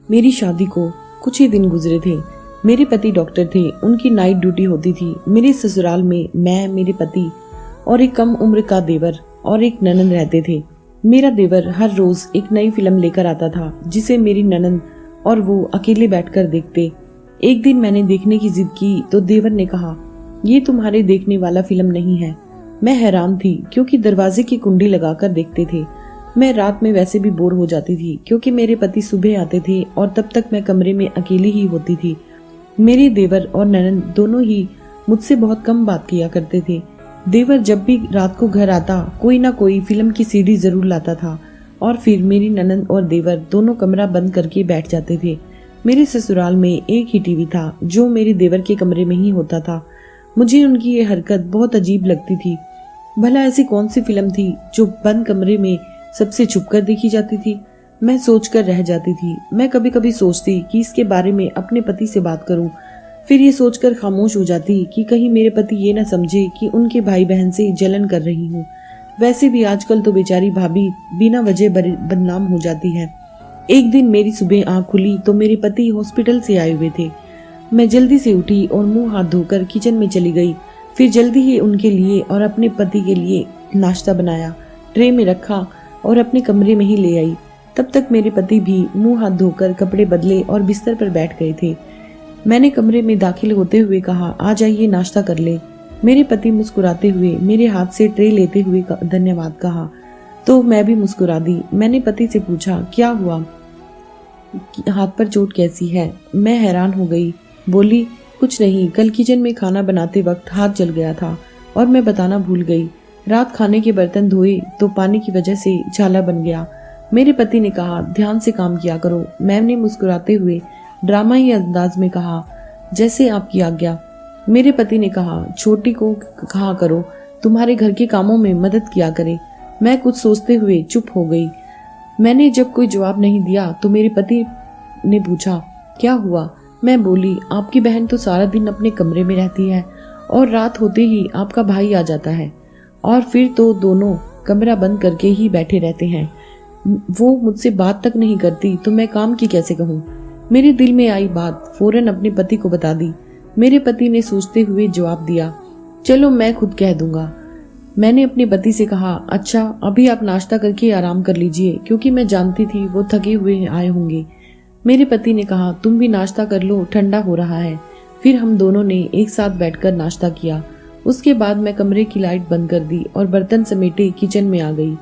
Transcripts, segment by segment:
मेरी शादी को कुछ ही दिन गुजरे थे। मेरे पति डॉक्टर थे, उनकी नाइट ड्यूटी होती थी। मेरे ससुराल में मैं, मेरे पति और एक कम उम्र का देवर और एक ननद रहते थे। मेरा देवर हर रोज एक नई फिल्म लेकर आता था जिसे मेरी ननद और वो अकेले बैठकर देखते। एक दिन मैंने देखने की जिद की तो देवर ने कहा, ये तुम्हारे देखने वाला फिल्म नहीं है। मैं हैरान थी क्योंकि दरवाजे की कुंडी लगाकर देखते थे। मैं रात में वैसे भी बोर हो जाती थी क्योंकि मेरे पति सुबह आते थे और तब तक मैं कमरे में अकेली ही होती थी। मेरे देवर और ननद दोनों ही मुझसे बहुत कम बात किया करते थे। देवर जब भी रात को घर आता कोई ना कोई फिल्म की सीडी जरूर लाता था और फिर मेरी ननद और देवर दोनों कमरा बंद करके बैठ जाते थे। मेरे ससुराल में एक ही टीवी था जो मेरे देवर के कमरे में ही होता था। मुझे उनकी ये हरकत बहुत अजीब लगती थी। भला ऐसी कौन सी फिल्म थी जो बंद कमरे में सबसे छुपकर देखी जाती थी? मैं सोचकर रह जाती थी। मैं कभी कभी सोचती कि इसके बारे में अपने पति से बात करूं, फिर ये सोचकर खामोश हो जाती कि कहीं मेरे पति ये न समझे कि उनके भाई बहन से जलन कर रही हूँ। वैसे भी आजकल तो बेचारी भाभी बिना वजह बदनाम हो जाती है। एक दिन मेरी सुबह आँख खुली तो मेरे पति हॉस्पिटल से आए हुए थे। मैं जल्दी से उठी और मुंह हाथ धोकर किचन में चली गई। फिर जल्दी ही उनके लिए और अपने पति के लिए नाश्ता बनाया, ट्रे में रखा और अपने कमरे में ही ले आई। तब तक मेरे पति भी मुंह हाथ धोकर कपड़े बदले और बिस्तर पर बैठ गए थे। मैंने कमरे में दाखिल होते हुए कहा, आ जाइए नाश्ता कर ले। मेरे पति मुस्कुराते हुए मेरे हाथ से ट्रे लेते हुए धन्यवाद कहा तो मैं भी मुस्कुरा दी। मैंने पति से पूछा, क्या हुआ, हाथ पर चोट कैसी है? मैं हैरान हो गई। बोली, कुछ नहीं, कल किचन में खाना बनाते वक्त हाथ जल गया था और मैं बताना भूल गई। रात खाने के बर्तन धोए तो पानी की वजह से झाला बन गया। मेरे पति ने कहा, ध्यान से काम किया करो। मैंने मुस्कुराते हुए ड्रामाई अंदाज में कहा, जैसे आपकी आज्ञा। मेरे पति ने कहा, छोटी को कहा करो तुम्हारे घर के कामों में मदद किया करे। मैं कुछ सोचते हुए चुप हो गई। मैंने जब कोई जवाब नहीं दिया तो मेरे पति ने पूछा, क्या हुआ? मैं बोली, आपकी बहन तो सारा दिन अपने कमरे में रहती है और रात होते ही आपका भाई आ जाता है और फिर तो दोनों कमरा बंद करके ही बैठे रहते हैं। वो मुझसे बात तक नहीं करती तो मैं काम की कैसे कहूँ? मेरे दिल में आई बात फौरन अपने पति को बता दी। मेरे पति ने सोचते हुए जवाब दिया, चलो मैं खुद कह दूंगा। मैंने अपने पति से कहा, अच्छा अभी आप नाश्ता करके आराम कर लीजिए, क्योंकि मैं जानती थी वो थके हुए आए होंगे। मेरे पति ने कहा, तुम भी नाश्ता कर लो, ठंडा हो रहा है। फिर हम दोनों ने एक साथ बैठकर नाश्ता किया। उसके बाद मैं कमरे की लाइट बंद कर दी और बर्तन समेटे किचन में आ गई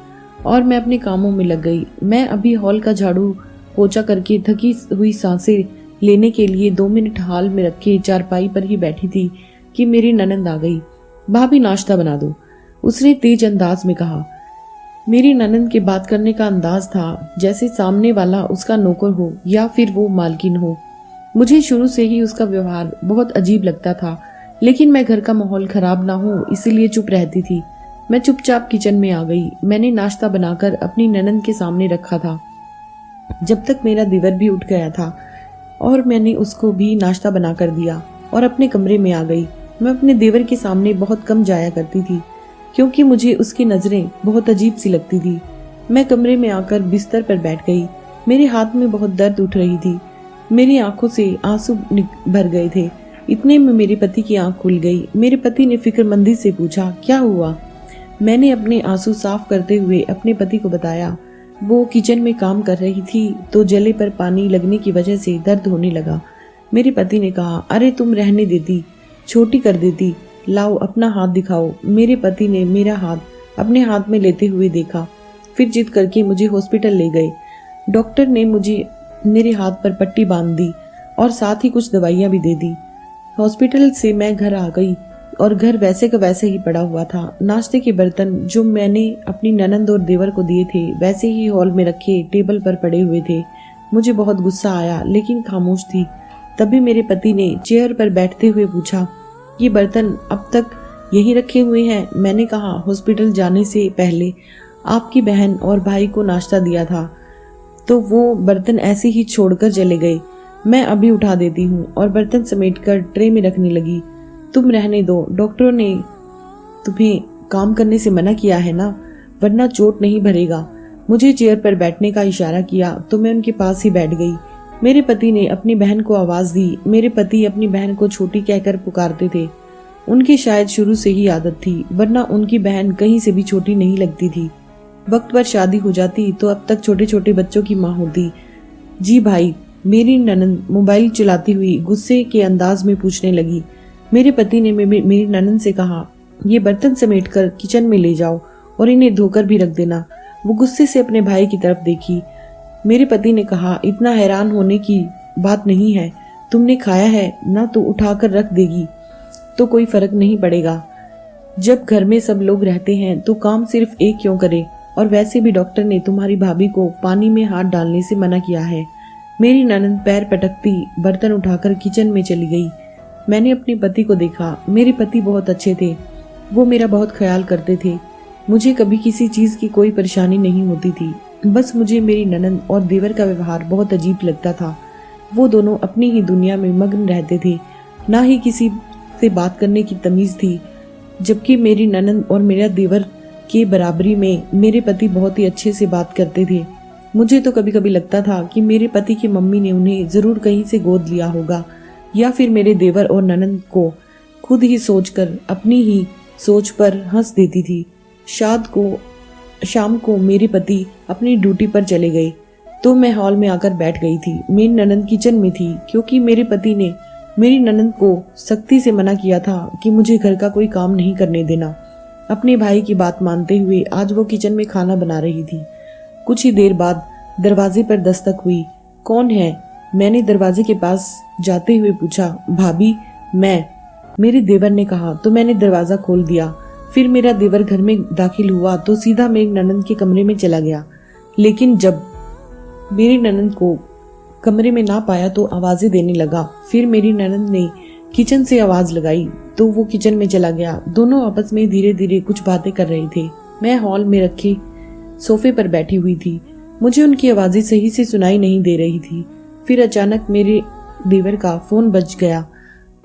और मैं अपने कामों में लग गई। मैं अभी हॉल का झाड़ू पोछा करके थकी हुई सांसें लेने के लिए 2 मिनट हॉल में रखे चारपाई पर ही बैठी थी कि मेरी ननद आ गई। भाभी नाश्ता बना दो, उसने तेज अंदाज में कहा। मेरी ननद के बात करने का अंदाज था जैसे सामने वाला उसका नौकर हो या फिर वो मालकिन हो। मुझे शुरू से ही उसका व्यवहार बहुत अजीब लगता था, लेकिन मैं घर का माहौल खराब ना हो इसलिए चुप रहती थी। मैं चुपचाप किचन में आ गई। मैंने नाश्ता बनाकर अपनी ननद के सामने रखा था जब तक मेरा देवर भी उठ गया था और मैंने उसको भी नाश्ता बना कर दिया और अपने कमरे में आ गई। मैं अपने देवर के सामने बहुत कम जाया करती थी क्योंकि मुझे उसकी नजरें बहुत अजीब सी लगती थी। मैं कमरे में आकर बिस्तर पर बैठ गई। मेरे हाथ में बहुत दर्द उठ रही थी। मेरी आंखों से आंसू भर गए थे। इतने में मेरे पति की आंख खुल गई। मेरे पति ने फिक्रमंदी से पूछा, क्या हुआ? मैंने अपने आंसू साफ करते हुए अपने पति को बताया। वो किचन में काम कर रही थी तो जले पर पानी लगने की वजह से दर्द होने लगा। मेरे पति ने कहा, अरे तुम रहने देती, छोटी कर देती, लाओ अपना हाथ दिखाओ। मेरे पति ने मेरा हाथ अपने हाथ में लेते हुए देखा, फिर जिद करके मुझे हॉस्पिटल ले गए। डॉक्टर ने मुझे मेरे हाथ पर पट्टी बांध दी और साथ ही कुछ दवाइयां भी दे दी। हॉस्पिटल से मैं घर आ गई और घर वैसे का वैसे ही पड़ा हुआ था। नाश्ते के बर्तन जो मैंने अपनी ननद और देवर को दिए थे वैसे ही हॉल में रखे टेबल पर पड़े हुए थे। मुझे बहुत गुस्सा आया लेकिन खामोश थी। तभी मेरे पति ने चेयर पर बैठते हुए पूछा, ये बर्तन अब तक यहीं रखे हुए हैं? मैंने कहा, हॉस्पिटल जाने से पहले आपकी बहन और भाई को नाश्ता दिया था तो वो बर्तन ऐसे ही छोड़कर चले गए। मैं अभी उठा देती हूँ और बर्तन समेटकर ट्रे में रखने लगी। तुम रहने दो, डॉक्टरों ने तुम्हें काम करने से मना किया है ना, वरना चोट नहीं भरेगा। मुझे चेयर पर बैठने का इशारा किया तो मैं उनके पास ही बैठ गई। मेरे पति ने अपनी बहन को आवाज दी। मेरे पति अपनी बहन को छोटी कहकर पुकारते थे। उनकी शायद शुरू से ही आदत थी, वरना उनकी बहन कहीं से भी छोटी नहीं लगती थी। वक्त पर शादी हो जाती तो अब तक छोटे छोटे बच्चों की माँ होती। जी भाई, मेरी ननंद मोबाइल चलाती हुई गुस्से के अंदाज में पूछने लगी। मेरे पति ने मेरी ननंद से कहा, ये बर्तन समेटकर किचन में ले जाओ और इन्हें धोकर भी रख देना। वो गुस्से से अपने भाई की तरफ देखी। मेरे पति ने कहा, इतना हैरान होने की बात नहीं है, तुमने खाया है ना तो उठाकर रख देगी तो कोई फर्क नहीं पड़ेगा। जब घर में सब लोग रहते हैं तो काम सिर्फ एक क्यों करे, और वैसे भी डॉक्टर ने तुम्हारी भाभी को पानी में हाथ डालने से मना किया है। मेरी ननंद पैर पटकती बर्तन उठाकर किचन में चली गई। मैंने अपने पति को देखा। मेरे पति बहुत अच्छे थे, वो मेरा बहुत ख्याल करते थे। मुझे कभी किसी चीज की कोई परेशानी नहीं होती थी। बस मुझे मेरी ननंद और देवर का व्यवहार बहुत अजीब लगता था। वो दोनों अपनी ही दुनिया में मग्न रहते थे, ना ही किसी से बात करने की तमीज थी। जबकि मेरी ननंद और मेरा देवर के बराबरी में मेरे पति बहुत ही अच्छे से बात करते थे। मुझे तो कभी कभी लगता था कि मेरे पति की मम्मी ने उन्हें जरूर कहीं से गोद लिया होगा, या फिर मेरे देवर और ननंद को खुद ही सोचकर अपनी ही सोच पर हंस देती थी। शाम को मेरे पति अपनी ड्यूटी पर चले गए तो मैं हॉल में आकर बैठ गई थी। मेरी ननंद किचन में थी, क्योंकि मेरे पति ने मेरी ननंद को सख्ती से मना किया था कि मुझे घर का कोई काम नहीं करने देना। अपने भाई की बात मानते हुए आज वो किचन में खाना बना रही थी। कुछ ही देर बाद दरवाजे पर दस्तक हुई। कौन है? मैंने दरवाजे के पास जाते हुए पूछा। भाभी, मैं, मेरे देवर ने कहा तो मैंने दरवाजा खोल दिया। फिर मेरा देवर घर में दाखिल हुआ तो सीधा मेरी ननंद के कमरे में चला गया। लेकिन जब मेरी ननंद को कमरे में ना पाया तो आवाजें देने लगा। फिर मेरी ननंद ने किचन से आवाज लगाई तो वो किचन में चला गया। दोनों आपस में धीरे धीरे कुछ बातें कर रहे थे। मैं हॉल में रखे सोफे पर बैठी हुई थी। मुझे उनकी आवाजें सही से सुनाई नहीं दे रही थी। फिर अचानक मेरे देवर का फोन बज गया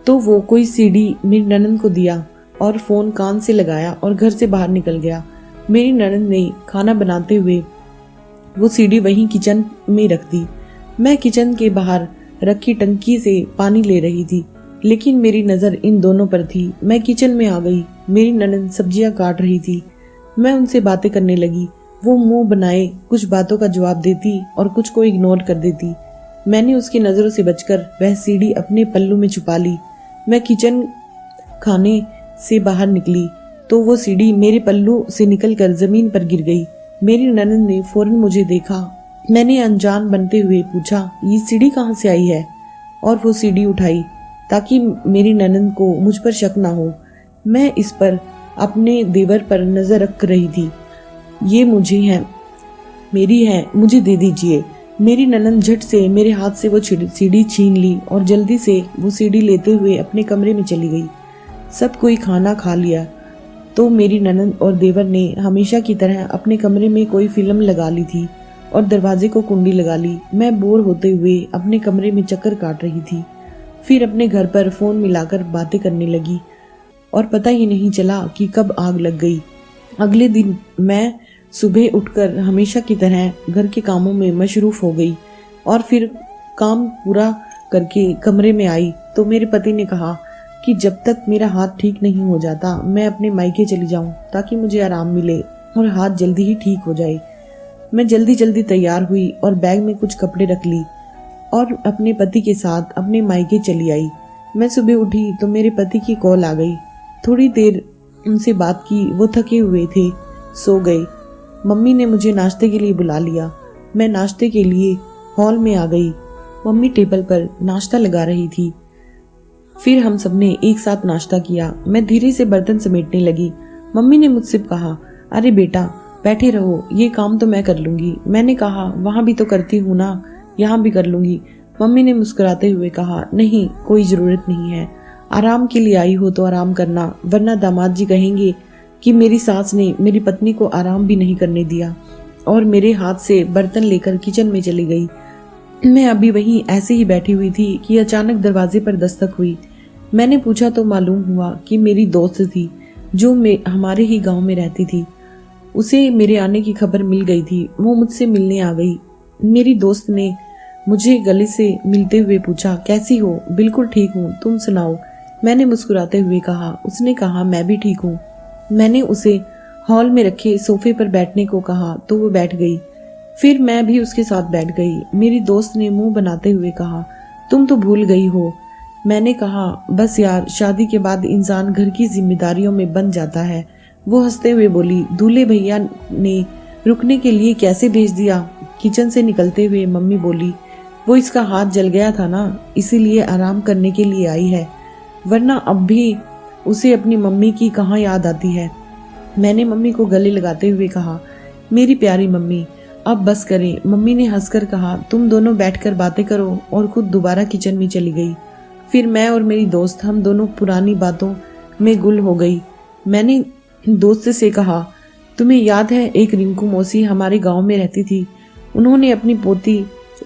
तो वो कोई सीडी मेरी ननंद को दिया और फोन कान से लगाया और घर से बाहर निकल गया। मेरी ननंद ने खाना बनाते हुए वो सीडी वहीं किचन में रख दी। मैं किचन के बाहर रखी टंकी से पानी ले रही थी, लेकिन मेरी नजर इन दोनों पर थी। मैं किचन में आ गई। मेरी ननंद सब्जियां काट रही थी। मैं उनसे बातें करने लगी। वो मुंह बनाए कुछ बातों का जवाब देती और कुछ को इग्नोर कर देती। मैंने उसकी नजरों से बचकर वह सीडी अपने पल्लू में छुपा ली। मैं किचन खाने से बाहर निकली तो वो सीडी मेरे पल्लू से निकलकर जमीन पर गिर गई। मेरी ननंद ने फौरन मुझे देखा। मैंने अनजान बनते हुए पूछा, ये सीडी कहाँ से आई है? और वो सीडी उठाई ताकि मेरी ननंद को मुझ पर शक ना हो। मैं इस पर अपने देवर पर नजर रख रही थी। ये मेरी है, मुझे दे दीजिए। मेरी ननंद झट से मेरे हाथ से वो सीडी छीन ली और जल्दी से वो सीडी लेते हुए अपने कमरे में चली गई। सब कोई खाना खा लिया तो मेरी ननंद और देवर ने हमेशा की तरह अपने कमरे में कोई फिल्म लगा ली थी और दरवाजे को कुंडी लगा ली। मैं बोर होते हुए अपने कमरे में चक्कर काट रही थी। फिर अपने घर पर फोन मिलाकर बातें करने लगी और पता ही नहीं चला कि कब आग लग गई। अगले दिन मैं सुबह उठकर हमेशा की तरह घर के कामों में मशरूफ हो गई और फिर काम पूरा करके कमरे में आई तो मेरे पति ने कहा कि जब तक मेरा हाथ ठीक नहीं हो जाता मैं अपने मायके चली जाऊं ताकि मुझे आराम मिले और हाथ जल्दी ही ठीक हो जाए। मैं जल्दी जल्दी तैयार हुई और बैग में कुछ कपड़े रख ली और अपने पति के साथ अपने मायके चली आई। मैं सुबह उठी तो मेरे पति की कॉल आ गई। थोड़ी देर उनसे बात की। वो थके हुए थे, सो गए। मम्मी ने मुझे नाश्ते के लिए बुला लिया। मैं नाश्ते के लिए हॉल में आ गई। मम्मी टेबल पर नाश्ता लगा रही थी। फिर हम सबने एक साथ नाश्ता किया। मैं धीरे से बर्तन समेटने लगी। मम्मी ने मुझसे कहा, अरे बेटा बैठे रहो, ये काम तो मैं कर लूंगी। मैंने कहा, वहाँ भी तो करती हूँ ना, यहाँ भी कर लूंगी। मम्मी ने मुस्कुराते हुए कहा, नहीं कोई जरूरत नहीं है, आराम के लिए आई हो तो आराम करना, वरना दामाद जी कहेंगे कि मेरी सास ने मेरी पत्नी को आराम भी नहीं करने दिया। और मेरे हाथ से बर्तन लेकर किचन में चली गई। मैं अभी वहीं ऐसे ही बैठी हुई थी कि अचानक दरवाजे पर दस्तक हुई। मैंने पूछा तो मालूम हुआ कि मेरी दोस्त थी जो हमारे ही गांव में रहती थी। उसे मेरे आने की खबर मिल गई थी। वो मुझसे मिलने आ गई। मेरी दोस्त ने मुझे गले से मिलते हुए पूछा, कैसी हो? बिल्कुल ठीक हूँ, तुम सुनाओ? मैंने मुस्कुराते हुए कहा। उसने कहा, मैं भी ठीक हूँ। मैंने उसे हॉल में रखे सोफे पर बैठने को कहा तो वो बैठ गई। फिर मैं भी उसके साथ बैठ गई। मेरी दोस्त ने मुंह बनाते हुए कहा, तुम तो भूल गई हो। मैंने कहा, बस यार, शादी के बाद इंसान घर की जिम्मेदारियों में बंध जाता है। वो हंसते हुए बोली, दूल्हे भैया ने रुकने के लिए कैसे भेज दिया? किचन से निकलते हुए मम्मी बोली, वो इसका हाथ जल गया था ना, इसीलिए आराम करने के लिए आई है, वरना अब भी उसे अपनी मम्मी की कहाँ याद आती है। मैंने मम्मी को गले लगाते हुए कहा, मेरी प्यारी मम्मी, अब बस करें। मम्मी ने हंसकर कहा, तुम दोनों बैठकर बातें करो, और खुद दोबारा किचन में चली गई। फिर मैं और मेरी दोस्त, हम दोनों पुरानी बातों में गुल हो गई। मैंने दोस्त से कहा, तुम्हें याद है एक रिंकू मौसी हमारे गांव में रहती थी, उन्होंने अपनी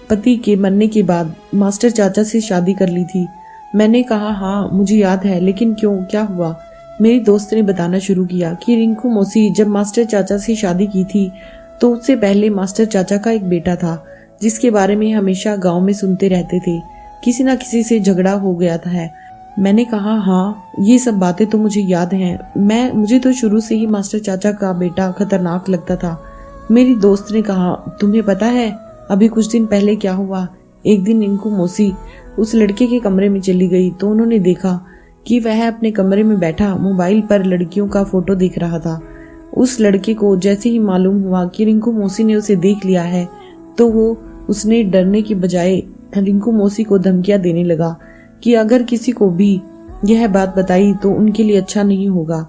पति के मरने के बाद मास्टर चाचा से शादी कर ली थी। मैंने कहा, हाँ मुझे याद है, लेकिन क्यों, क्या हुआ? मेरी दोस्त ने बताना शुरू किया कि रिंकू मौसी जब मास्टर चाचा से शादी की थी तो उससे पहले मास्टर चाचा का एक बेटा था, जिसके बारे में हमेशा गांव में सुनते रहते थे, किसी न किसी से झगड़ा हो गया था। मैंने कहा, हाँ ये सब बातें तो मुझे याद हैं। मुझे तो शुरू से ही मास्टर चाचा का बेटा खतरनाक लगता था। मेरी दोस्त ने कहा, तुम्हें पता है अभी कुछ दिन पहले क्या हुआ? एक दिन रिंकू मौसी उस लड़के के कमरे में चली गई तो उन्होंने देखा कि वह अपने कमरे में बैठा मोबाइल पर लड़कियों का फोटो देख रहा था। उस लड़के को जैसे ही मालूम हुआ कि रिंकू मौसी ने उसे देख लिया है तो उसने डरने की बजाय रिंकू मौसी को धमकियां देने लगा कि अगर किसी को भी यह बात बताई तो उनके लिए अच्छा नहीं होगा।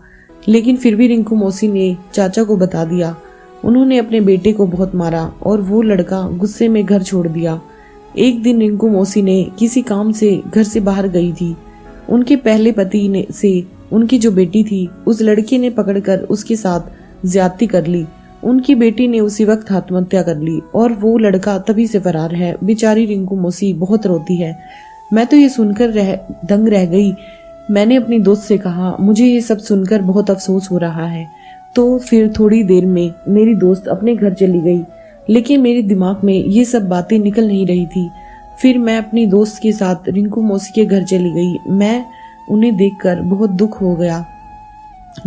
लेकिन फिर भी रिंकू मौसी ने चाचा को बता दिया। उन्होंने अपने बेटे को बहुत मारा और वो लड़का गुस्से में घर छोड़ दिया। एक दिन रिंकू मौसी ने किसी काम से घर से बाहर गई थी। उनके पहले पति ने से उनकी जो बेटी थी, उस लड़के ने पकड़कर उसके साथ ज्यादती कर ली। उनकी बेटी ने उसी वक्त आत्महत्या कर ली और वो लड़का तभी से फरार है। बेचारी रिंकू मौसी बहुत रोती है। मैं तो ये सुनकर दंग रह गई। मैंने अपनी दोस्त से कहा, मुझे ये सब सुनकर बहुत अफसोस हो रहा है। तो फिर थोड़ी देर में मेरी दोस्त अपने घर चली गई, लेकिन मेरे दिमाग में ये सब बातें निकल नहीं रही थी। फिर मैं अपनी दोस्त के साथ रिंकू मौसी के घर चली गई। मैं उन्हें देखकर बहुत दुख हो गया।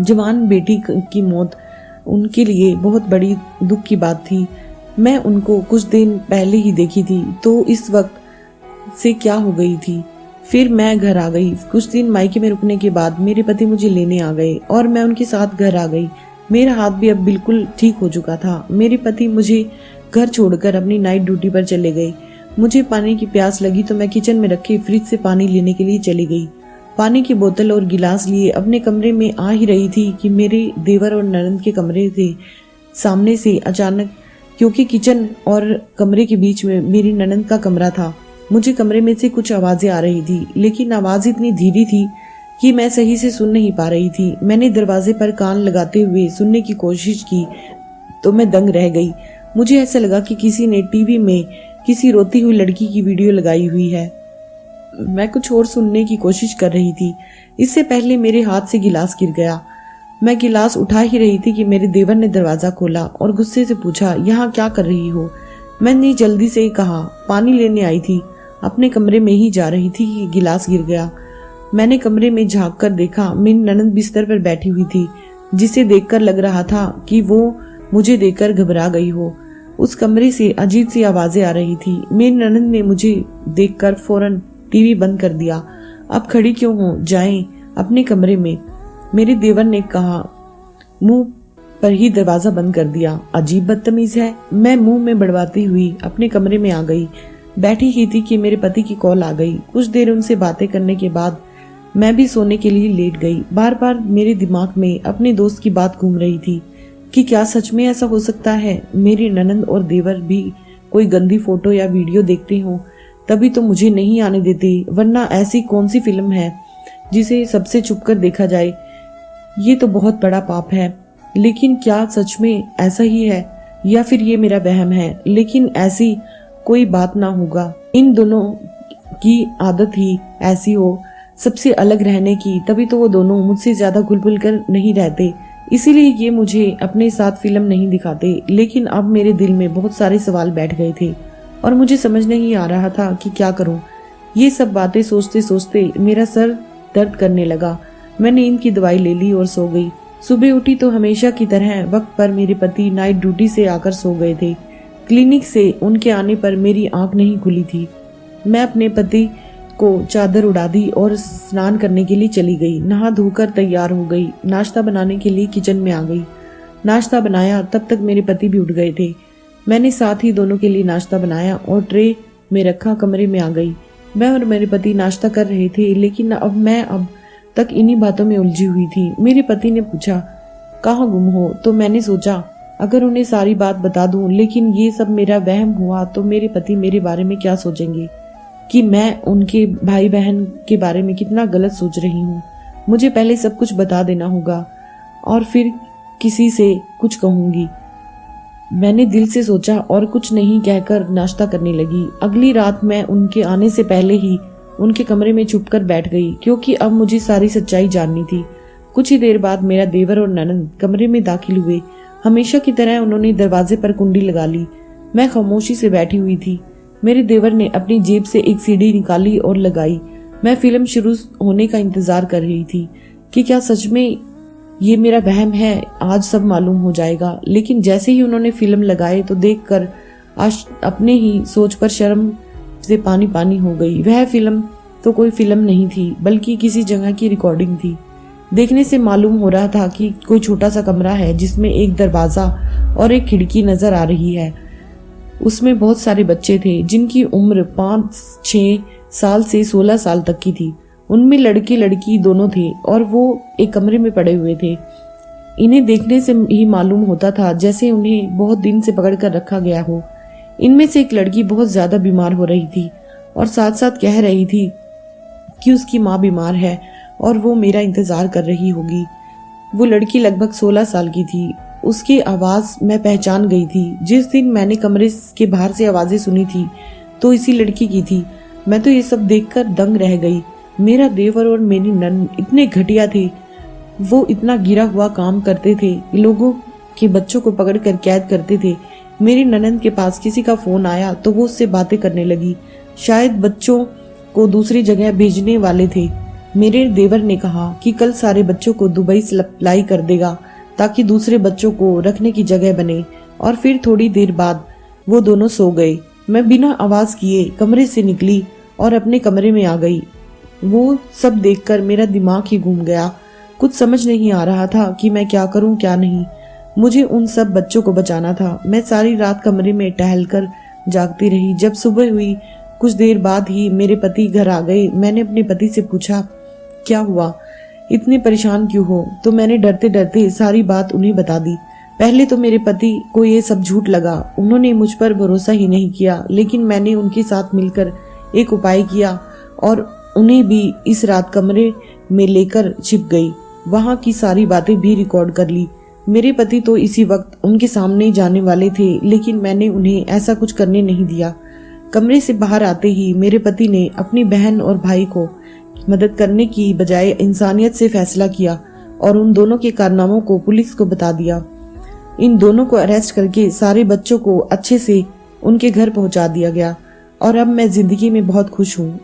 जवान बेटी की मौत उनके लिए बहुत बड़ी दुख की बात थी। मैं उनको कुछ दिन पहले ही देखी थी, तो इस वक्त से क्या हो गई थी। फिर मैं घर आ गई। कुछ दिन मायके में रुकने के बाद मेरे पति मुझे लेने आ गए और मैं उनके साथ घर आ गई। मेरा हाथ भी अब बिल्कुल ठीक हो चुका था। मेरे पति मुझे घर छोड़कर अपनी नाइट ड्यूटी पर चले गए। मुझे पानी की प्यास लगी तो मैं किचन में रखे फ्रिज से पानी लेने के लिए चली गई। पानी की बोतल और गिलास लिए अपने कमरे में आ ही रही थी कि मेरे देवर और ननंद के कमरे से सामने से अचानक, क्योंकि किचन और कमरे के बीच में मेरी ननंद का कमरा था, मुझे कमरे में से कुछ आवाजें आ रही थी, लेकिन आवाज इतनी धीरे थी कि मैं सही से सुन नहीं पा रही थी। मैंने दरवाजे पर कान लगाते हुए सुनने की कोशिश की तो मैं दंग रह गई। मुझे ऐसा लगा कि किसी ने टीवी में किसी रोती हुई लड़की की वीडियो लगाई हुई है। मैं कुछ और सुनने की कोशिश कर रही थी। इससे पहले मेरे हाथ से गिलास गिर गया। मैं गिलास उठा ही रही थी कि मेरे देवर ने दरवाजा खोला और गुस्से से पूछा, यहाँ क्या कर रही हो? मैंने जल्दी से कहा, पानी लेने आई थी, अपने कमरे में ही जा रही थी कि गिलास गिर गया। मैंने कमरे में झांक कर देखा, मेरी ननंद बिस्तर पर बैठी हुई थी, जिसे देखकर लग रहा था कि वो मुझे देखकर घबरा गई हो। उस कमरे से अजीब सी आवाजें आ रही थी। मेरी ननंद ने मुझे देखकर फौरन टीवी बंद कर दिया। अब खड़ी क्यों हो, जाएं अपने कमरे में, मेरे देवर ने कहा, मुंह पर ही दरवाजा बंद कर दिया। अजीब बदतमीज है। मैं मुंह में बड़वाती हुई अपने कमरे में आ गई। बैठी ही थी कि मेरे पति की कॉल आ गई। कुछ देर उनसे बातें करने के बाद मैं भी सोने के लिए लेट गई। बार बार मेरे दिमाग में अपने दोस्त की बात घूम रही थी कि क्या सच में ऐसा हो सकता है, मेरी ननंद और देवर भी कोई गंदी फोटो या वीडियो देखते हो तभी तो मुझे नहीं आने देते, वरना ऐसी कौन सी फिल्म है जिसे सबसे छुप कर देखा जाए। ये तो बहुत बड़ा पाप है। लेकिन क्या सच में ऐसा ही है या फिर ये मेरा वहम है? लेकिन ऐसी कोई बात ना होगा। इन दोनों की आदत ही ऐसी हो सबसे अलग रहने की, तभी तो वो दोनों मुझसे ज्यादा घुल-मिल कर नहीं रहते, इसीलिए ये मुझे अपने साथ फिल्म नहीं दिखाते। लेकिन अब मेरे दिल में बहुत सारे सवाल बैठ गए थे। और मुझे समझ नहीं आ रहा था कि क्या करूं। ये सब बातें सोचते सोचते मेरा सर दर्द करने लगा। मैं नींद की दवाई ले ली और सो गई। सुबह उठी तो हमेशा की तरह वक्त पर मेरे पति नाइट ड्यूटी से आकर सो गए थे। क्लिनिक से उनके आने पर मेरी आंख नहीं खुली थी। मैं अपने पति को चादर उड़ा दी और स्नान करने के लिए चली गई। नहा धोकर तैयार हो गई। नाश्ता बनाने के लिए किचन में आ गई। नाश्ता बनाया, तब तक मेरे पति भी उठ गए थे। मैंने साथ ही दोनों के लिए नाश्ता बनाया और ट्रे में रखा कमरे में आ गई। मैं और मेरे पति नाश्ता कर रहे थे, लेकिन मैं अब तक इन्हीं बातों में उलझी हुई थी। मेरे पति ने पूछा, कहाँ गुम हो? तो मैंने सोचा अगर उन्हें सारी बात बता दूं, लेकिन ये सब मेरा वहम हुआ तो मेरे पति मेरे बारे में क्या सोचेंगे कि मैं उनके भाई बहन के बारे में कितना गलत सोच रही हूँ। मुझे पहले सब कुछ बता देना होगा और फिर किसी से कुछ कहूंगी। मैंने दिल से सोचा और कुछ नहीं कहकर नाश्ता करने लगी। अगली रात मैं उनके आने से पहले ही उनके कमरे में छुपकर बैठ गई, क्योंकि अब मुझे सारी सच्चाई जाननी थी। कुछ ही देर बाद मेरा देवर और ननंद कमरे में दाखिल हुए। हमेशा की तरह उन्होंने दरवाजे पर कुंडी लगा ली। मैं खामोशी से बैठी हुई थी। मेरे देवर ने अपनी जेब से एक सीडी निकाली और लगाई। मैं फिल्म शुरू होने का इंतजार कर रही थी कि क्या सच में ये मेरा वहम है, आज सब मालूम हो जाएगा। लेकिन जैसे ही उन्होंने फिल्म लगाए तो देखकर आज अपने ही सोच पर शर्म से पानी पानी हो गई। वह फिल्म तो कोई फिल्म नहीं थी, बल्कि किसी जगह की रिकॉर्डिंग थी। देखने से मालूम हो रहा था कि कोई छोटा सा कमरा है जिसमें एक दरवाजा और एक खिड़की नजर आ रही है। उसमें बहुत सारे बच्चे थे जिनकी उम्र 5-6 साल से 16 साल तक की थी। उनमें लड़के लड़की दोनों थे और वो एक कमरे में पड़े हुए थे। इन्हें देखने से ही मालूम होता था जैसे उन्हें बहुत दिन से पकड़ कर रखा गया हो। इनमें से एक लड़की बहुत ज्यादा बीमार हो रही थी और साथ साथ कह रही थी कि उसकी माँ बीमार है और वो मेरा इंतजार कर रही होगी। वो लड़की लगभग 16 साल की थी। उसकी आवाज मैं पहचान गई थी। जिस दिन मैंने कमरे के बाहर से आवाजें सुनी थी तो इसी लड़की की थी। मैं तो ये सब देखकर दंग रह गई। मेरा देवर और मेरी नन इतने घटिया थे। वो इतना गिरा हुआ काम करते थे, लोगों के बच्चों को पकड़कर कैद करते थे। मेरी ननंद के पास किसी का फोन आया तो वो उससे बातें करने लगी। शायद बच्चों को दूसरी जगह भेजने वाले थे। मेरे देवर ने कहा कि कल सारे बच्चों को दुबई सप्लाई कर देगा ताकि दूसरे बच्चों को रखने की जगह बने। और फिर थोड़ी देर बाद वो दोनों सो गए। मैं बिना आवाज किए कमरे से निकली और अपने कमरे में आ गई। वो सब देखकर मेरा दिमाग ही घूम गया। कुछ समझ नहीं आ रहा था कि मैं क्या करूं क्या नहीं। मुझे उन सब बच्चों को बचाना था। मैं सारी रात कमरे में टहलकर जागती रही। जब सुबह हुई कुछ देर बाद ही मेरे पति घर आ गए। मैंने अपने पति से पूछा, क्या हुआ, इतने परेशान क्यों हो? तो मैंने डरते डरते सारी बात उन्हें बता दी। पहले तो मेरे पति को ये सब झूठ लगा। उन्होंने मुझ पर भरोसा ही नहीं किया, लेकिन मैंने उनके साथ मिलकर एक उपाय किया और उन्हें भी इस रात कमरे में लेकर छिप गई। वहां की सारी बातें भी रिकॉर्ड कर ली। मेरे पति तो इसी वक्त उनके सामने जाने वाले थे, लेकिन मैंने उन्हें ऐसा कुछ करने नहीं दिया। कमरे से बाहर आते ही मेरे पति ने अपनी बहन और भाई को मदद करने की बजाय इंसानियत से फैसला किया और उन दोनों के कारनामों को पुलिस को बता दिया। इन दोनों को अरेस्ट करके सारे बच्चों को अच्छे से उनके घर पहुंचा दिया गया और अब मैं जिंदगी में बहुत खुश हूँ।